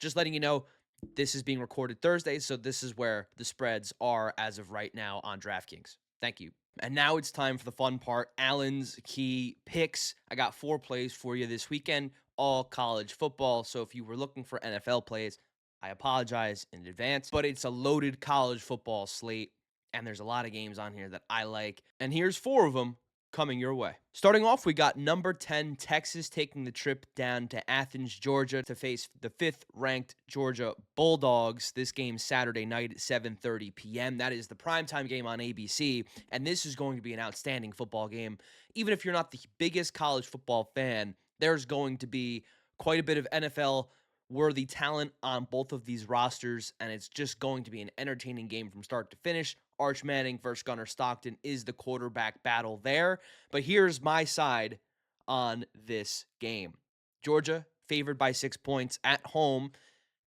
Just letting you know, this is being recorded Thursday, so this is where the spreads are as of right now on DraftKings. Thank you. And now it's time for the fun part, Allen's key picks. I got 4 plays for you this weekend, all college football. So if you were looking for NFL plays, I apologize in advance, but it's a loaded college football slate, and there's a lot of games on here that I like. And here's 4 of them coming your way. Starting off, we got number 10 Texas taking the trip down to Athens, Georgia to face the 5th ranked Georgia Bulldogs. This game Saturday night at 7:30 p.m. That is the primetime game on ABC, and this is going to be an outstanding football game. Even if you're not the biggest college football fan, there's going to be quite a bit of NFL worthy talent on both of these rosters, and it's just going to be an entertaining game from start to finish. Arch Manning versus Gunnar Stockton is the quarterback battle there. But here's my side on this game. Georgia favored by 6 points at home,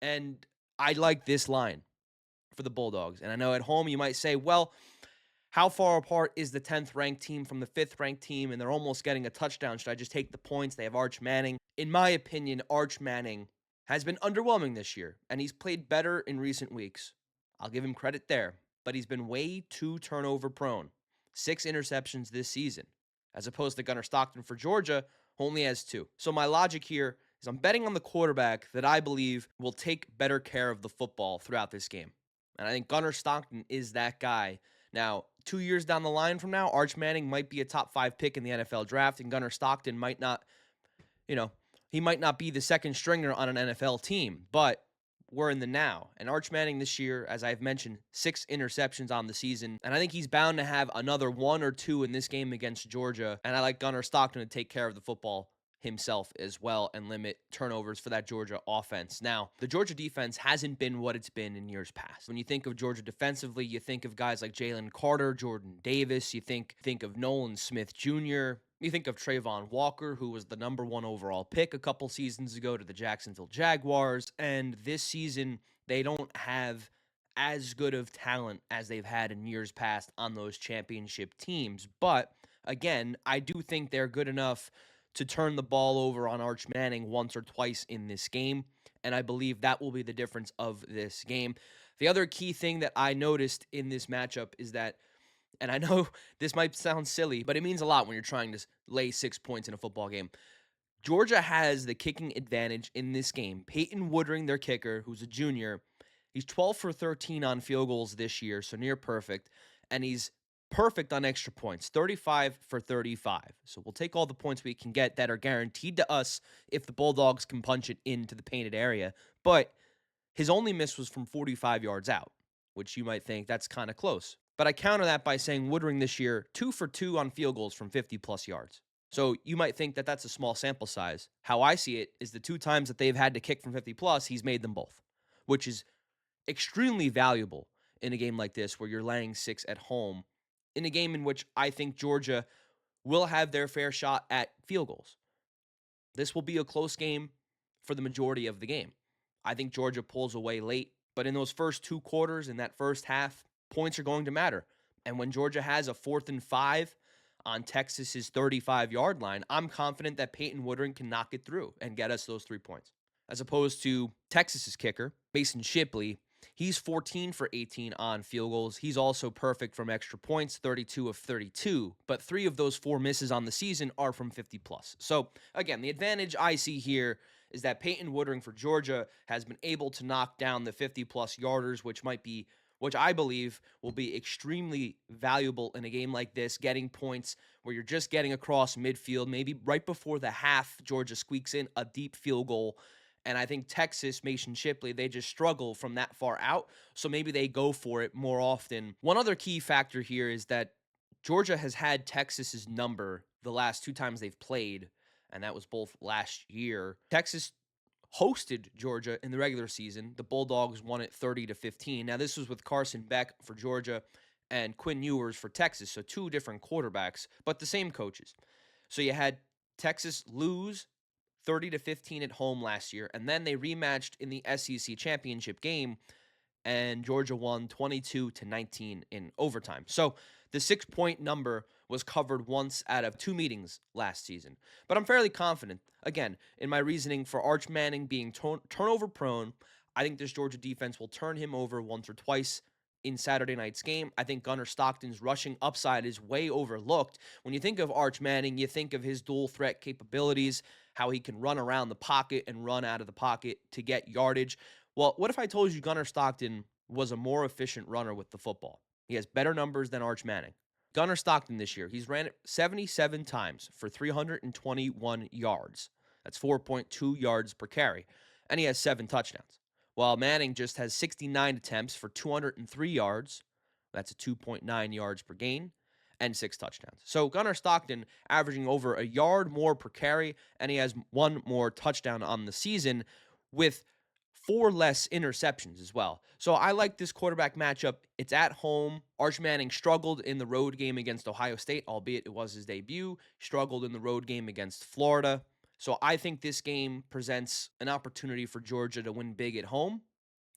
and I like this line for the Bulldogs. And I know at home you might say, well, how far apart is the 10th ranked team from the 5th ranked team? And they're almost getting a touchdown. Should I just take the points? They have Arch Manning. In my opinion, Arch Manning has been underwhelming this year, and he's played better in recent weeks. I'll give him credit there, but he's been way too turnover prone. 6 interceptions this season, as opposed to Gunnar Stockton for Georgia, who only has 2. So my logic here is I'm betting on the quarterback that I believe will take better care of the football throughout this game. And I think Gunnar Stockton is that guy. Now, 2 years down the line from now, Arch Manning might be a top 5 pick in the NFL draft, and Gunnar Stockton might not, you know, he might not be the second stringer on an NFL team, but we're in the now. And Arch Manning this year, as I've mentioned, 6 interceptions on the season. And I think he's bound to have another 1 or 2 in this game against Georgia. And I like Gunnar Stockton to take care of the football himself as well and limit turnovers for that Georgia offense. Now, the Georgia defense hasn't been what it's been in years past. When you think of Georgia defensively, you think of guys like Jalen Carter, Jordan Davis, you think of Nolan Smith Jr., you think of Trayvon Walker, who was the number 1 overall pick a couple seasons ago to the Jacksonville Jaguars, and this season they don't have as good of talent as they've had in years past on those championship teams. But again, I do think they're good enough to turn the ball over on Arch Manning once or twice in this game, and I believe that will be the difference of this game. The other key thing that I noticed in this matchup is that, and I know this might sound silly, but it means a lot when you're trying to lay 6 points in a football game. Georgia has the kicking advantage in this game. Peyton Woodring, their kicker, who's a junior, he's 12 for 13 on field goals this year, so near perfect, and he's perfect on extra points, 35 for 35. So we'll take all the points we can get that are guaranteed to us if the Bulldogs can punch it into the painted area. But his only miss was from 45 yards out, which you might think that's kind of close. But I counter that by saying Woodring this year, 2 for 2 on field goals from 50-plus yards. So you might think that that's a small sample size. How I see it is the 2 times that they've had to kick from 50-plus, he's made them both, which is extremely valuable in a game like this where you're laying 6 at home, in a game in which I think Georgia will have their fair shot at field goals. This will be a close game for the majority of the game. I think Georgia pulls away late, but in those first 2 quarters, in that first half, points are going to matter. And when Georgia has a 4th and 5 on Texas's 35-yard line, I'm confident that Peyton Woodring can knock it through and get us those 3 points. As opposed to Texas's kicker, Mason Shipley, he's 14 for 18 on field goals. He's also perfect from extra points, 32 of 32, but 3 of those 4 misses on the season are from 50-plus. So again, the advantage I see here is that Peyton Woodring for Georgia has been able to knock down the 50-plus yarders, which I believe will be extremely valuable in a game like this, getting points where you're just getting across midfield. Maybe right before the half, Georgia squeaks in a deep field goal. And I think Texas, Mason Shipley, they just struggle from that far out. So maybe they go for it more often. One other key factor here is that Georgia has had Texas's number the last 2 times they've played, and that was both last year. Texas hosted Georgia in the regular season. The Bulldogs won it 30-15. Now, this was with Carson Beck for Georgia and Quinn Ewers for Texas, so 2 different quarterbacks, but the same coaches. So you had Texas lose 30-15 at home last year, and then they rematched in the SEC championship game, and Georgia won 22-19 in overtime. So the 6-point number was covered once out of 2 meetings last season. But I'm fairly confident, again, in my reasoning for Arch Manning being turnover prone. I think this Georgia defense will turn him over once or twice in Saturday night's game. I think Gunnar Stockton's rushing upside is way overlooked. When you think of Arch Manning, you think of his dual threat capabilities, how he can run around the pocket and run out of the pocket to get yardage. Well, what if I told you Gunnar Stockton was a more efficient runner with the football? He has better numbers than Arch Manning. Gunnar Stockton this year, he's ran it 77 times for 321 yards. That's 4.2 yards per carry. And he has 7 touchdowns. While Manning just has 69 attempts for 203 yards. That's a 2.9 yards per gain and 6 touchdowns. So Gunnar Stockton averaging over a yard more per carry, and he has 1 more touchdown on the season with 4 less interceptions as well. So I like this quarterback matchup. It's at home. Arch Manning struggled in the road game against Ohio State, albeit it was his debut. Struggled in the road game against Florida. So I think this game presents an opportunity for Georgia to win big at home,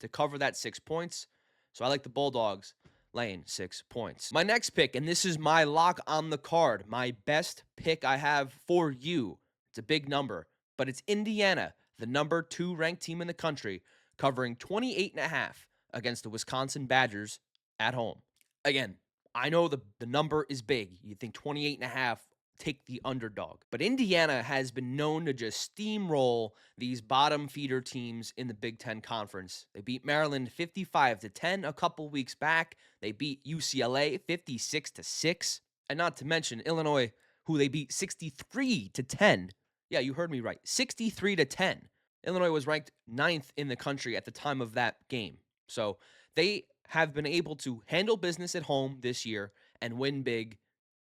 to cover that 6 points. So I like the Bulldogs laying 6 points. My next pick, and this is my lock on the card, my best pick I have for you. It's a big number, but it's Indiana, the number 2 ranked team in the country, covering 28.5 against the Wisconsin Badgers at home. Again, I know the number is big. You think 28.5, take the underdog. But Indiana has been known to just steamroll these bottom feeder teams in the Big Ten Conference. They beat Maryland 55-10 a couple weeks back. They beat UCLA 56-6. And not to mention Illinois, who they beat 63-10. Yeah, you heard me right. 63-10. Illinois was ranked 9th in the country at the time of that game. So they have been able to handle business at home this year and win big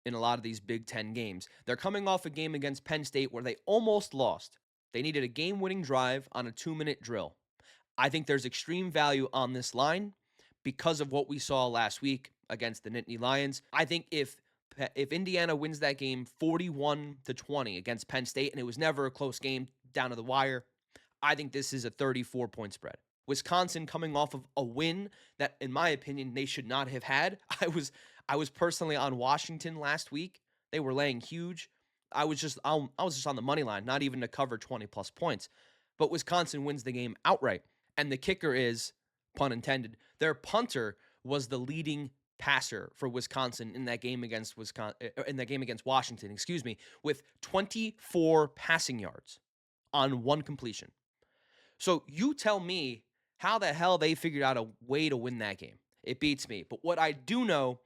in a lot of these Big Ten games. They're coming off a game against Penn State where they almost lost. They needed a game-winning drive on a 2-minute drill. I think there's extreme value on this line because of what we saw last week against the Nittany Lions. I think if Indiana wins that game 41-20 against Penn State, and it was never a close game down to the wire, I think this is a 34-point spread. Wisconsin coming off of a win that, in my opinion, they should not have had. I was personally on Washington last week. They were laying huge. I was just on the money line, not even to cover 20 plus points. But Wisconsin wins the game outright. And the kicker is, pun intended, their punter was the leading passer for Wisconsin in that game against Washington, with 24 passing yards on 1 completion. So you tell me how the hell they figured out a way to win that game. It beats me. But what I do know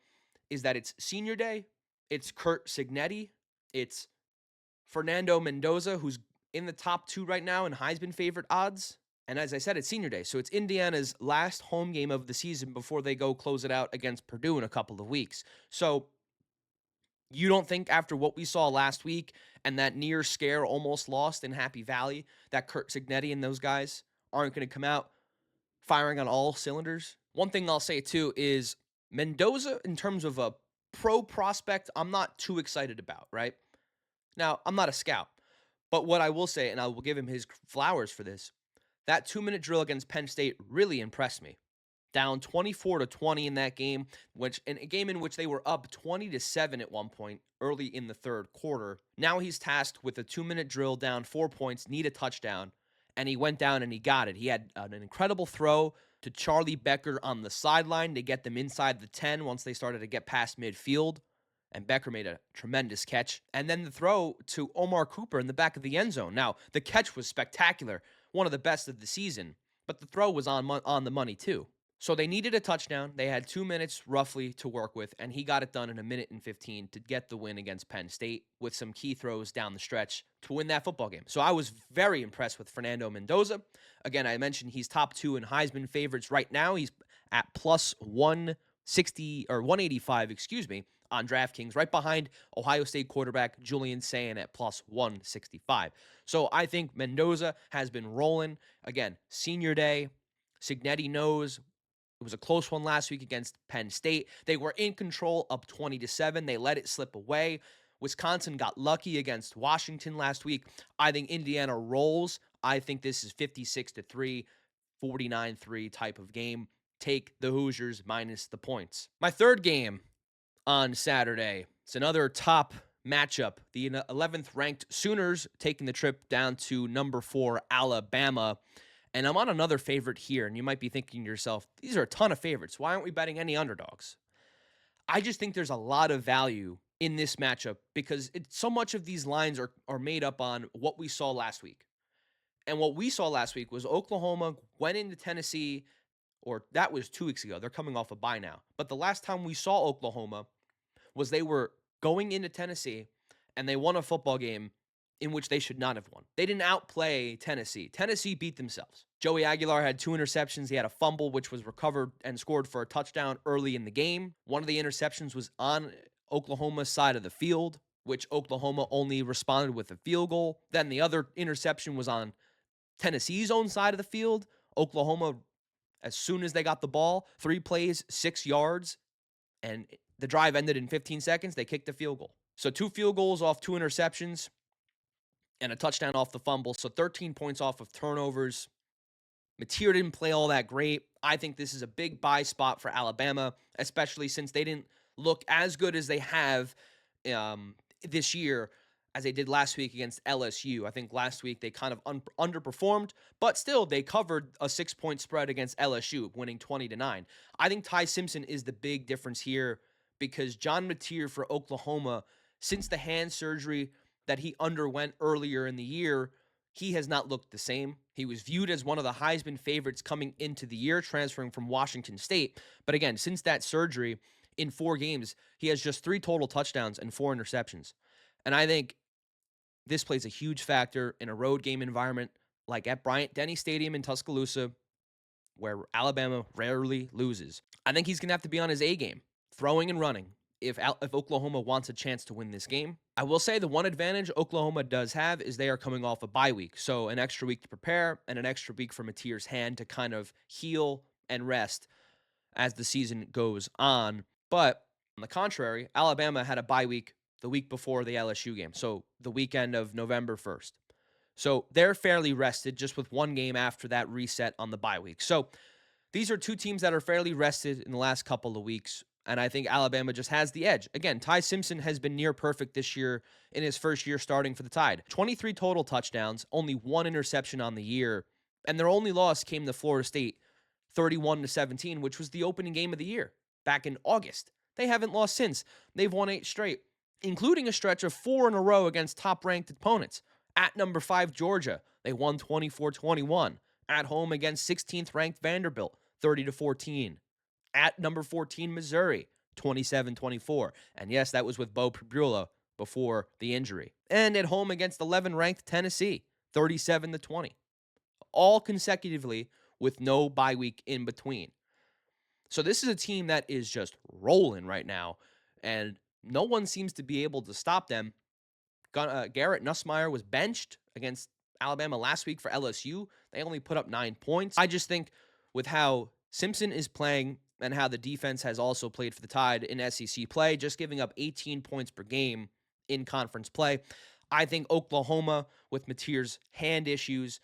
is that it's senior day. It's Curt Cignetti. It's Fernando Mendoza, who's in the top 2 right now in Heisman favorite odds. And as I said, it's senior day. So it's Indiana's last home game of the season before they go close it out against Purdue in a couple of weeks. So you don't think after what we saw last week and that near scare almost lost in Happy Valley that Curt Cignetti and those guys aren't going to come out firing on all cylinders? One thing I'll say too is Mendoza, in terms of a pro prospect, I'm not too excited about, right? Now, I'm not a scout, but what I will say, and I will give him his flowers for this, that 2-minute drill against Penn State really impressed me. Down 24-20 in that game, which in a game in which they were up 20-7 at one point early in the third quarter. Now he's tasked with a 2-minute drill, down 4 points, need a touchdown, and he went down and he got it. He had an incredible throw to Charlie Becker on the sideline to get them inside the 10 once they started to get past midfield, and Becker made a tremendous catch. And then the throw to Omar Cooper in the back of the end zone. Now, the catch was spectacular, one of the best of the season, but the throw was on the money too. So they needed a touchdown. They had 2 minutes roughly to work with, and he got it done in 1:15 to get the win against Penn State with some key throws down the stretch to win that football game. So I was very impressed with Fernando Mendoza. Again, I mentioned he's top 2 in Heisman favorites right now. He's at plus 160 or 185, on DraftKings, right behind Ohio State quarterback Julian Sayin at plus 165. So I think Mendoza has been rolling. Again, senior day. Cignetti knows. It was a close one last week against Penn State. They were in control up 20-7. They let it slip away. Wisconsin got lucky against Washington last week. I think Indiana rolls. I think this is 56-3, 49-3 type of game. Take the Hoosiers minus the points. My third game on Saturday It's another top matchup. The 11th ranked Sooners taking the trip down to number 4 Alabama. And I'm on another favorite here, and you might be thinking to yourself, these are a ton of favorites. Why aren't we betting any underdogs? I just think there's a lot of value in this matchup because so much of these lines are made up on what we saw last week. And what we saw last week was Oklahoma went into Tennessee, or that was 2 weeks ago. They're coming off a bye now. But the last time we saw Oklahoma was they were going into Tennessee and they won a football game in which they should not have won. They didn't outplay Tennessee. Tennessee beat themselves. Joey Aguilar had 2 interceptions. He had a fumble, which was recovered and scored for a touchdown early in the game. One of the interceptions was on Oklahoma's side of the field, which Oklahoma only responded with a field goal. Then the other interception was on Tennessee's own side of the field. Oklahoma, as soon as they got the ball, 3 plays, 6 yards, and the drive ended in 15 seconds. They kicked the field goal. So 2 field goals off 2 interceptions and a touchdown off the fumble. So 13 points off of turnovers. Mateer didn't play all that great. I think this is a big buy spot for Alabama, especially since they didn't look as good as they have this year as they did last week against LSU. I think last week they kind of underperformed, but still they covered a 6-point spread against LSU, winning 20-9. I think Ty Simpson is the big difference here because John Mateer for Oklahoma, since the hand surgery that he underwent earlier in the year, he has not looked the same. He was viewed as one of the Heisman favorites coming into the year, transferring from Washington State. But again, since that surgery, in 4 games, he has just 3 total touchdowns and 4 interceptions. And I think this plays a huge factor in a road game environment like at Bryant-Denny Stadium in Tuscaloosa, where Alabama rarely loses. I think he's going to have to be on his A game, throwing and running, if Oklahoma wants a chance to win this game. I will say the one advantage Oklahoma does have is they are coming off a bye week, so an extra week to prepare and an extra week for Mateer's hand to kind of heal and rest as the season goes on. But on the contrary, Alabama had a bye week the week before the LSU game, so the weekend of November 1st. So they're fairly rested just with one game after that reset on the bye week. So these are 2 teams that are fairly rested in the last couple of weeks, and I think Alabama just has the edge. Again, Ty Simpson has been near perfect this year in his first year starting for the Tide. 23 total touchdowns, only 1 interception on the year, and their only loss came to Florida State, 31-17, which was the opening game of the year back in August. They haven't lost since. They've won 8 straight, including a stretch of 4 in a row against top-ranked opponents. At number 5, Georgia, they won 24-21. At home against 16th-ranked Vanderbilt, 30-14. At number 14, Missouri, 27-24. And yes, that was with Bo Pribula before the injury. And at home against 11th-ranked Tennessee, 37-20. All consecutively with no bye week in between. So this is a team that is just rolling right now, and no one seems to be able to stop them. Garrett Nussmeier was benched against Alabama last week for LSU. They only put up 9 points. I just think with how Simpson is playing and how the defense has also played for the Tide in SEC play, just giving up 18 points per game in conference play, I think Oklahoma, with Mateer's hand issues,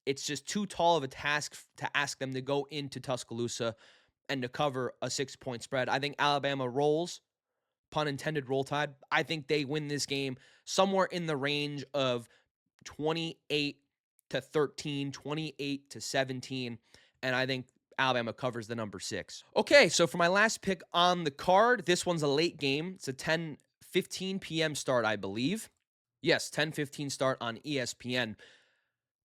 it's just too tall of a task to ask them to go into Tuscaloosa and to cover a 6-point spread. I think Alabama rolls, pun intended, roll Tide. I think they win this game somewhere in the range of 28-13, 28-17, and I think Alabama covers the number 6. Okay, so for my last pick on the card, this one's a late game. It's a 10:15 p.m. start, I believe. Yes, 10:15 start on ESPN.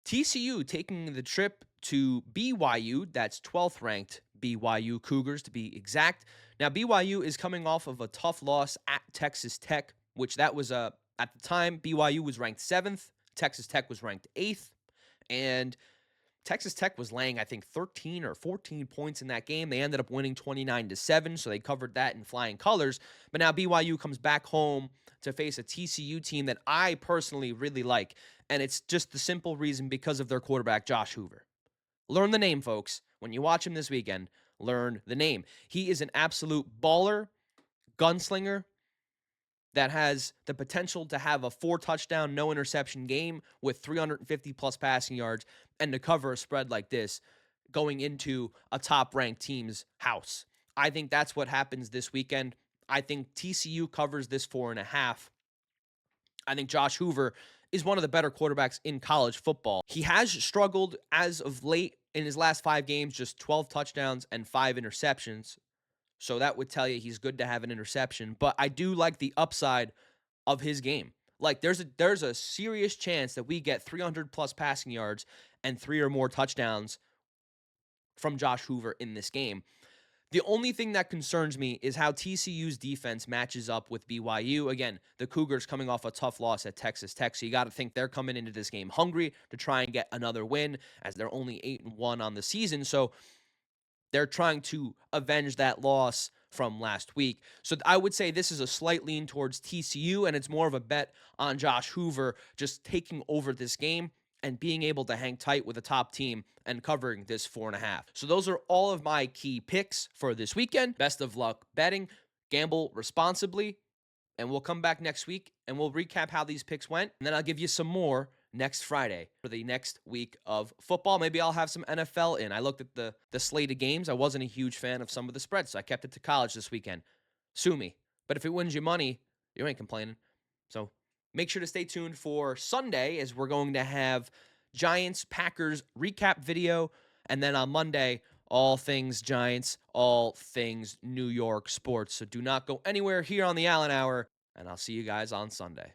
TCU taking the trip to BYU. That's 12th ranked BYU Cougars to be exact. Now, BYU is coming off of a tough loss at Texas Tech, which that was at the time, BYU was ranked 7th. Texas Tech was ranked 8th. And Texas Tech was laying, I think, 13 or 14 points in that game. They ended up winning 29-7, so they covered that in flying colors. But now BYU comes back home to face a TCU team that I personally really like, and it's just the simple reason because of their quarterback, Josh Hoover. Learn the name, folks. When you watch him this weekend, learn the name. He is an absolute baller, gunslinger, that has the potential to have a 4-touchdown, no interception game with 350-plus passing yards and to cover a spread like this going into a top-ranked team's house. I think that's what happens this weekend. I think TCU covers this 4.5. I think Josh Hoover is one of the better quarterbacks in college football. He has struggled as of late in his last 5 games, just 12 touchdowns and 5 interceptions. So that would tell you he's good to have an interception. But I do like the upside of his game. Like there's a serious chance that we get 300 plus passing yards and 3 or more touchdowns from Josh Hoover in this game. The only thing that concerns me is how TCU's defense matches up with BYU. Again, the Cougars coming off a tough loss at Texas Tech, so you got to think they're coming into this game hungry to try and get another win, as they're only 8-1 on the season. So they're trying to avenge that loss from last week. So I would say this is a slight lean towards TCU, and it's more of a bet on Josh Hoover just taking over this game and being able to hang tight with a top team and covering this 4.5. So those are all of my key picks for this weekend. Best of luck betting. Gamble responsibly. And we'll come back next week and we'll recap how these picks went. And then I'll give you some more next Friday for the next week of football. Maybe I'll have some NFL in. I looked at the slate of games. I wasn't a huge fan of some of the spreads, so I kept it to college this weekend. Sue me. But if it wins you money, you ain't complaining. So make sure to stay tuned for Sunday, as we're going to have Giants Packers recap video. And then on Monday, all things Giants, all things New York sports. So do not go anywhere here on the Allen Hour, and I'll see you guys on Sunday.